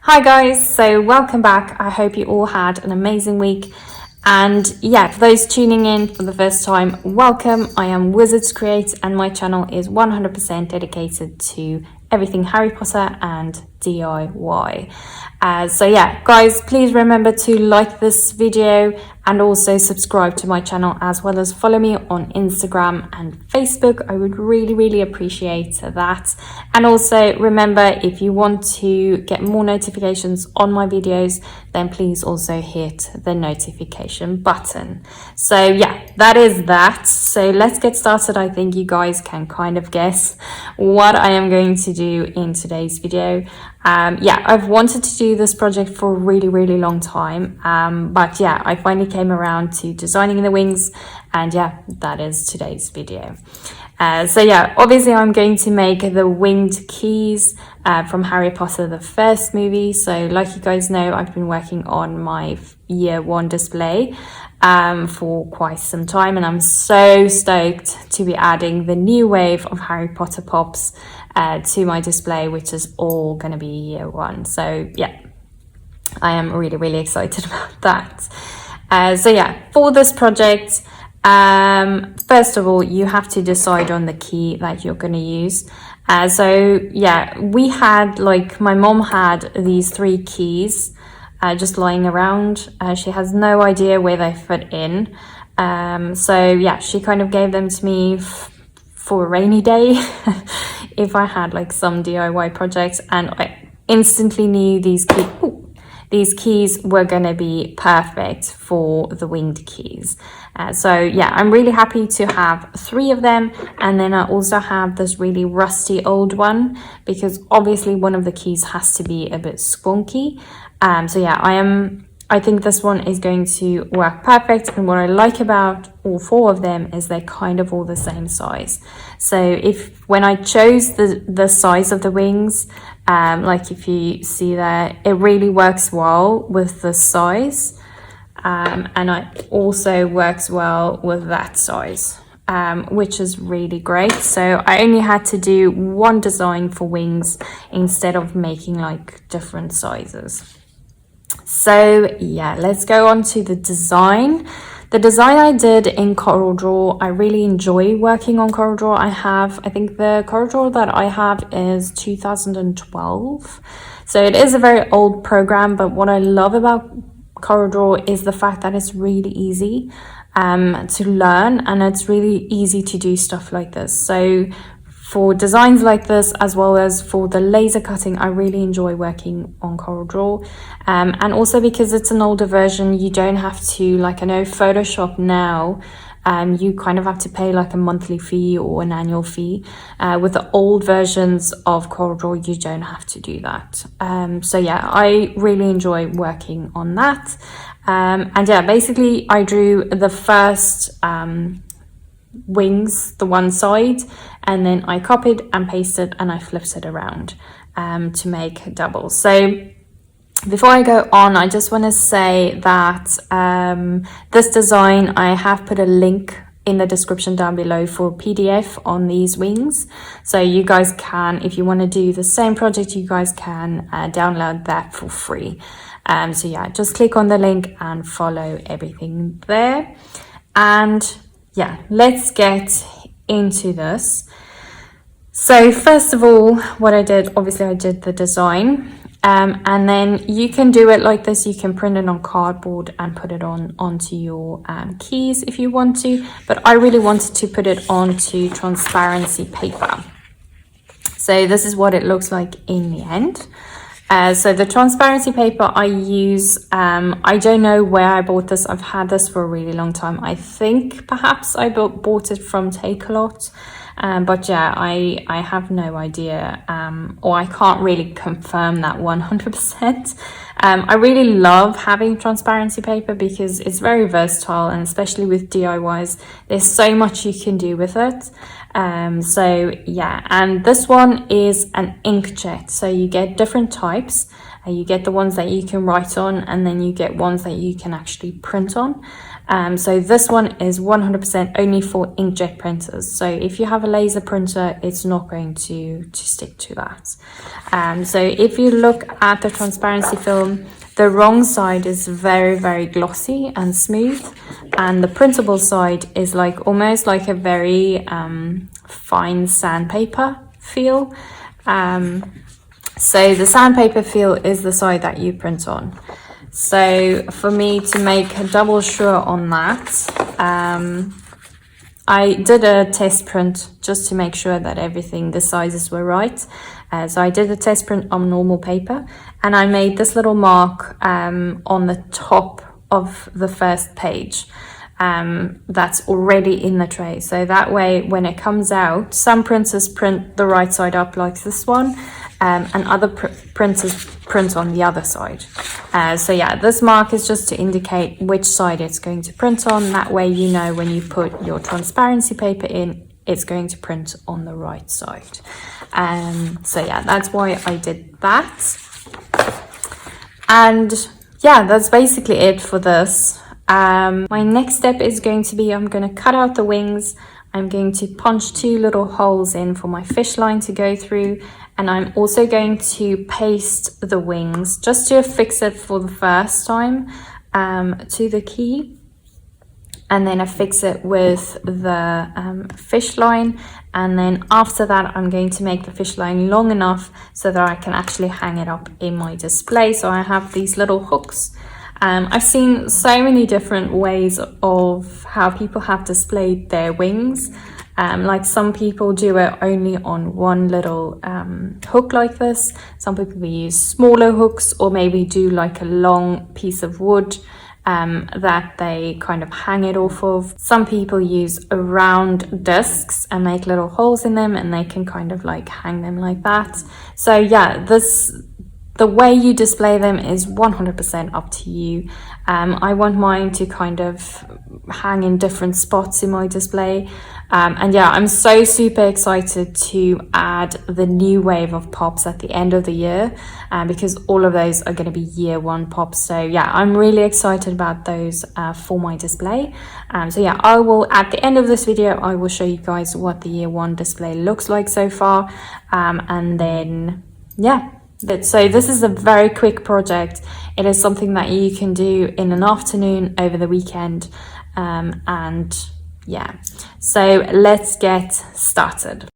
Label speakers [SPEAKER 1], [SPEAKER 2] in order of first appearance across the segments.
[SPEAKER 1] Hi guys, so welcome back. I hope you all had an amazing week. And yeah, for those tuning in for the first time, welcome. I am Wizards Create and my channel is 100% dedicated to everything Harry Potter and DIY. So yeah, guys, please remember to like this video and also subscribe to my channel, as well as follow me on Instagram and Facebook. I would really appreciate that. And also remember, if you want to get more notifications on my videos, then please also hit the notification button. So yeah, that is that. So let's get started. I think you guys can kind of guess what I am going to do in today's video. Yeah, I've wanted to do this project for a really long time, but yeah, I finally came around to designing the wings, and yeah, that is today's video. So yeah, obviously I'm going to make the winged keys from Harry Potter, the first movie. So like you guys know, I've been working on my year one display for quite some time, and I'm so stoked to be adding the new wave of Harry Potter pops to my display, which is all going to be year one. So yeah, I am really excited about that. So yeah, for this project, first of all, you have to decide on the key that you're going to use. So yeah, we had, like, my mom had these 3 keys just lying around. She has no idea where they fit in. So yeah, she kind of gave them to me for a rainy day if I had like some DIY projects, and I instantly knew these keys were going to be perfect for the winged keys. So yeah, I'm really happy to have 3 of them. And then I also have this really rusty old one, because obviously one of the keys has to be a bit squonky. So yeah, I think this one is going to work perfect. And what I like about all 4 of them is they're kind of all the same size. So when I chose the size of the wings, like if you see there, it really works well with the size. And it also works well with that size, which is really great. So I only had to do one design for wings instead of making like different sizes. So yeah, let's go on to the design. The design I did in CorelDRAW, I really enjoy working on CorelDRAW. I think the CorelDRAW that I have is 2012. So it is a very old program, but what I love about CorelDRAW is the fact that it's really easy to learn, and it's really easy to do stuff like this. So for designs like this, as well as for the laser cutting, I really enjoy working on CorelDRAW. And also because it's an older version, you don't have to, like, I know Photoshop now, you kind of have to pay like a monthly fee or an annual fee. With the old versions of CorelDRAW, you don't have to do that. So yeah, I really enjoy working on that. And yeah, basically I drew the first wings, the one side, and then I copied and pasted and I flipped it around to make doubles. So before I go on, I just want to say that this design, I have put a link in the description down below for PDF on these wings. So you guys can, if you want to do the same project, you guys can download that for free. So yeah, just click on the link and follow everything there. And yeah, let's get into this. So first of all, what I did, obviously I did the design. And then you can do it like this. You can print it on cardboard and put it onto your keys if you want to. But I really wanted to put it onto transparency paper. So this is what it looks like in the end. So the transparency paper I use, I don't know where I bought this. I've had this for a really long time. I think perhaps I bought it from Takealot. But yeah, I have no idea, or I can't really confirm that 100%. I really love having transparency paper because it's very versatile, and especially with DIYs, there's so much you can do with it. So yeah, and this one is an inkjet, so you get different types. You get the ones that you can write on, and then you get ones that you can actually print on. So this one is 100% only for inkjet printers. So if you have a laser printer, it's not going to stick to that. So if you look at the transparency film, the wrong side is very, very glossy and smooth, and the printable side is like almost like a very fine sandpaper feel. So the sandpaper feel is the side that you print on. So for me to make double sure on that, I did a test print just to make sure that everything, the sizes were right. So I did a test print on normal paper, and I made this little mark on the top of the first page that's already in the tray. So that way, when it comes out, some printers print the right side up like this one, and other printers print on the other side. So yeah, this mark is just to indicate which side it's going to print on. That way you know when you put your transparency paper in, it's going to print on the right side. So yeah, that's why I did that. And yeah, that's basically it for this. My next step is going to be, I'm going to cut out the wings. I'm going to punch 2 little holes in for my fish line to go through, and I'm also going to paste the wings just to affix it for the first time to the key, and then affix it with the fish line. And then after that, I'm going to make the fish line long enough so that I can actually hang it up in my display. So I have these little hooks. I've seen so many different ways of how people have displayed their wings. Like some people do it only on one little hook like this. Some people use smaller hooks, or maybe do like a long piece of wood that they kind of hang it off of. Some people use round discs and make little holes in them, and they can kind of like hang them like that. So yeah, the way you display them is 100% up to you. I want mine to kind of hang in different spots in my display. And yeah, I'm so super excited to add the new wave of pops at the end of the year, because all of those are going to be year 1 pops. So yeah, I'm really excited about those for my display. So yeah, I will, at the end of this video, I will show you guys what the year 1 display looks like so far. And then yeah. So this is a very quick project. It is something that you can do in an afternoon over the weekend. And yeah, so let's get started.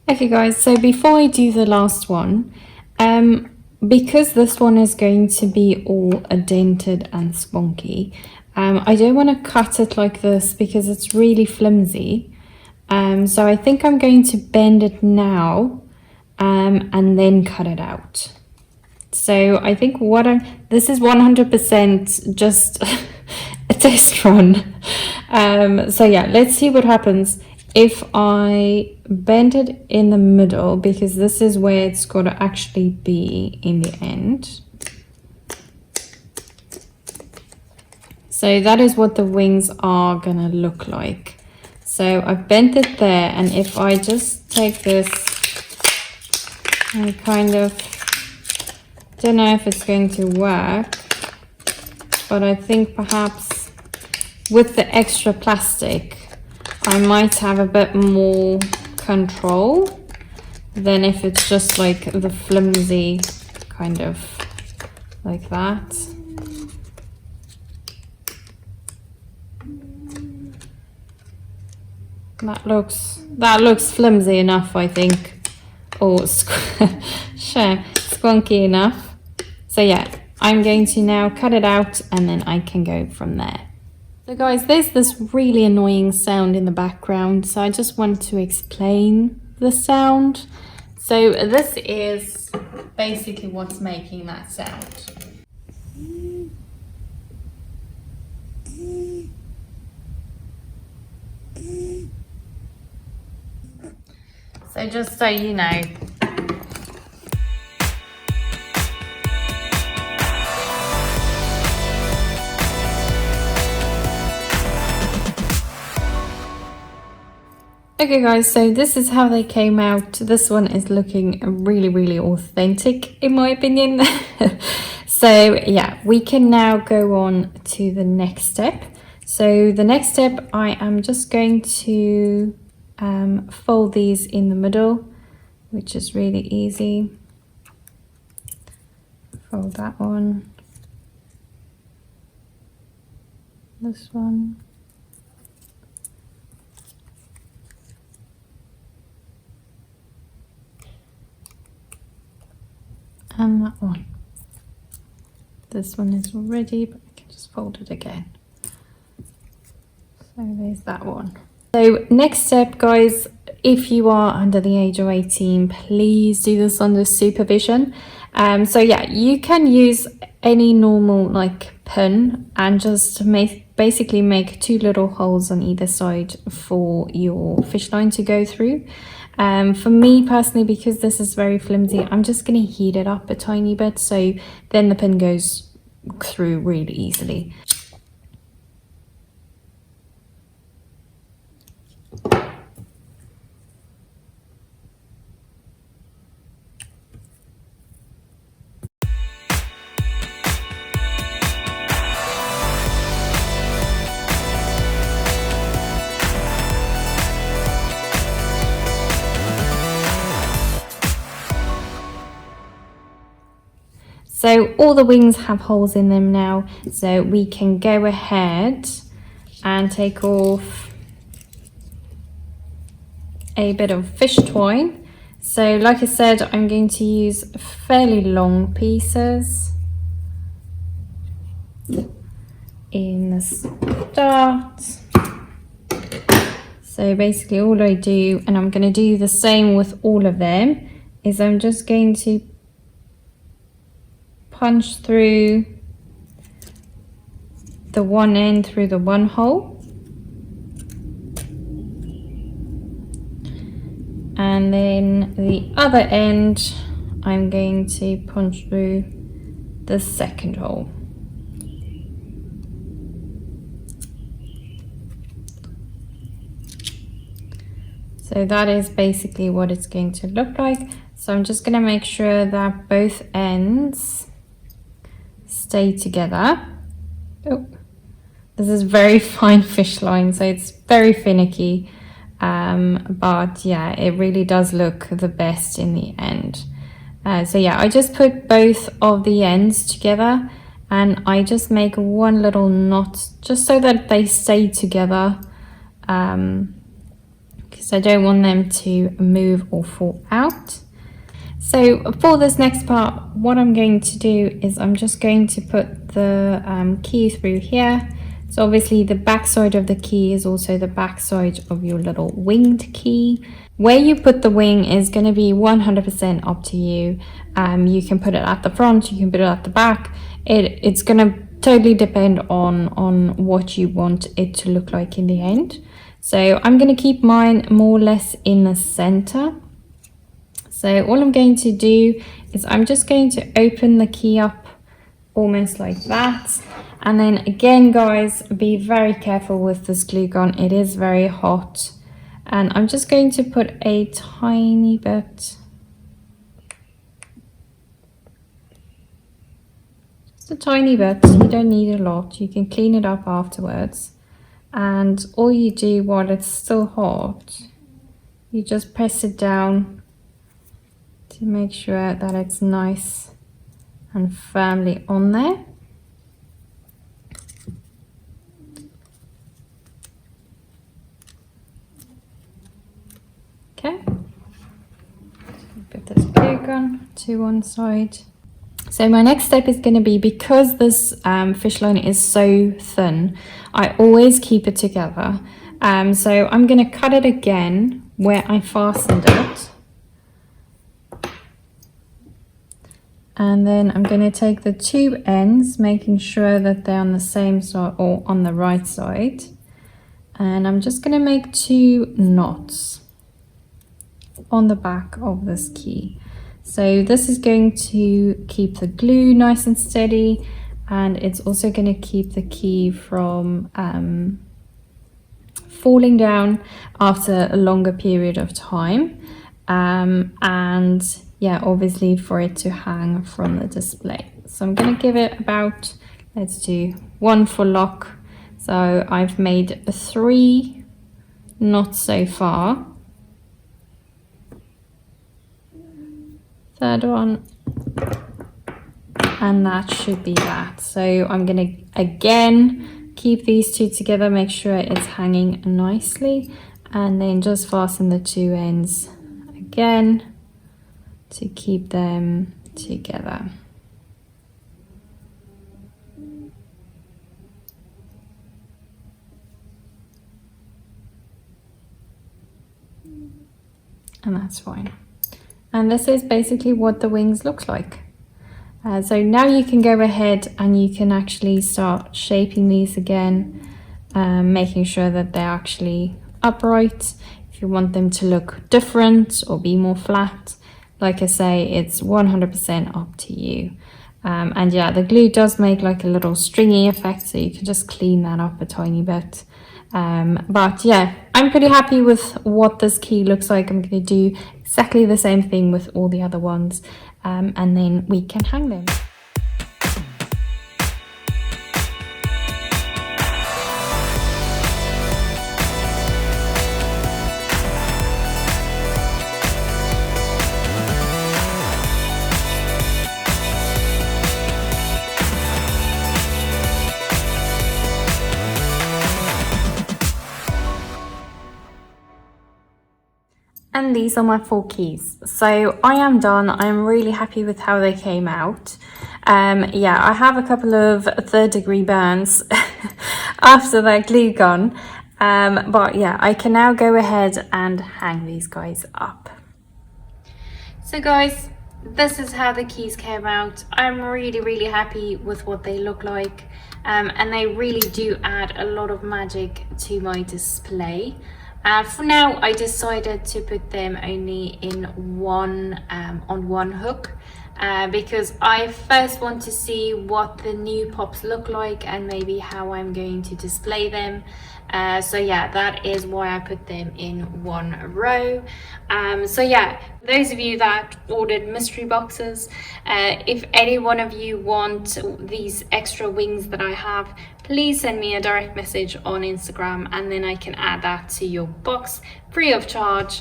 [SPEAKER 1] Okay guys, so before I do the last one, because this one is going to be all dented and spunky, I don't want to cut it like this because it's really flimsy. So I think I'm going to bend it now and then cut it out. So I think this is 100% just a test run. So yeah, let's see what happens if I bend it in the middle, because this is where it's got to actually be in the end. So that is what the wings are gonna look like. So I've bent it there, and if I just take this and kind of, don't know if it's going to work, but I think perhaps with the extra plastic I might have a bit more control than if it's just like the flimsy kind of like that. That looks flimsy enough, I think, or squonky enough. So yeah, I'm going to now cut it out, and then I can go from there. So guys, there's this really annoying sound in the background, so I just want to explain the sound. So this is basically what's making that sound. So just so you know. Okay guys, so this is how they came out. This one is looking really, really authentic in my opinion. So yeah, we can now go on to the next step. So the next step, I am just going to fold these in the middle, which is really easy. Fold that one, this one, and that one. This one is already, but I can just fold it again. So there's that one. So next step, guys, if you are under the age of 18, please do this under supervision. So yeah, you can use any normal like pin and just basically make 2 little holes on either side for your fish line to go through. For me personally, because this is very flimsy, I'm just going to heat it up a tiny bit so then the pin goes through really easily. So all the wings have holes in them now, so we can go ahead and take off a bit of fish twine. So like I said, I'm going to use fairly long pieces in the start. So basically all I do, and I'm going to do the same with all of them, is I'm just going to punch through the one end through the one hole, and then the other end I'm going to punch through the second hole. So that is basically what it's going to look like. So I'm just going to make sure that both ends stay together. Oh, this is very fine fish line, so it's very finicky, but yeah, it really does look the best in the end. So yeah, I just put both of the ends together and I just make one little knot just so that they stay together, because I don't want them to move or fall out. So for this next part, what I'm going to do is I'm just going to put the key through here. So obviously the back side of the key is also the back side of your little winged key. Where you put the wing is going to be 100% up to you. You can put it at the front, you can put it at the back. It's going to totally depend on what you want it to look like in the end. So I'm going to keep mine more or less in the center. So all I'm going to do is I'm just going to open the key up almost like that. And then again, guys, be very careful with this glue gun. It is very hot. And I'm just going to put a tiny bit, just a tiny bit. You don't need a lot. You can clean it up afterwards. And all you do while it's still hot, you just press it down to make sure that it's nice and firmly on there. Okay, put this glue gun to one side. So my next step is going to be, because this fish line is so thin, I always keep it together. So I'm going to cut it again where I fastened it. And then I'm going to take the two ends, making sure that they're on the same side or on the right side. And I'm just going to make 2 knots on the back of this key. So this is going to keep the glue nice and steady, and it's also going to keep the key from falling down after a longer period of time. And yeah, obviously for it to hang from the display. So I'm going to give it about, let's do 1 for lock. So I've made 3 knots so far. Third one, and that should be that. So I'm going to again keep these 2 together, make sure it's hanging nicely, and then just fasten the 2 ends again to keep them together. And that's fine. And this is basically what the wings look like. So now you can go ahead and you can actually start shaping these again, making sure that they're actually upright. If you want them to look different or be more flat, like I say, it's 100% up to you. And yeah, the glue does make like a little stringy effect, so you can just clean that up a tiny bit. But yeah, I'm pretty happy with what this key looks like. I'm going to do exactly the same thing with all the other ones, and then we can hang them. And these are my 4 keys. So I am done. I'm really happy with how they came out. Yeah, I have a couple of 3rd-degree burns after that glue gun. But yeah, I can now go ahead and hang these guys up. So guys, this is how the keys came out. I'm really happy with what they look like. And they really do add a lot of magic to my display. For now, I decided to put them only in one on one hook, because I first want to see what the new pops look like and maybe how I'm going to display them. So yeah, that is why I put them in one row. So yeah, those of you that ordered mystery boxes, if any one of you want these extra wings that I have, please send me a direct message on Instagram, and then I can add that to your box free of charge,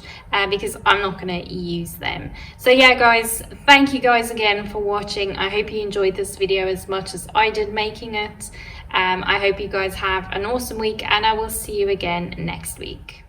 [SPEAKER 1] because I'm not going to use them. So yeah guys, thank you guys again for watching. I hope you enjoyed this video as much as I did making it. I hope you guys have an awesome week, and I will see you again next week.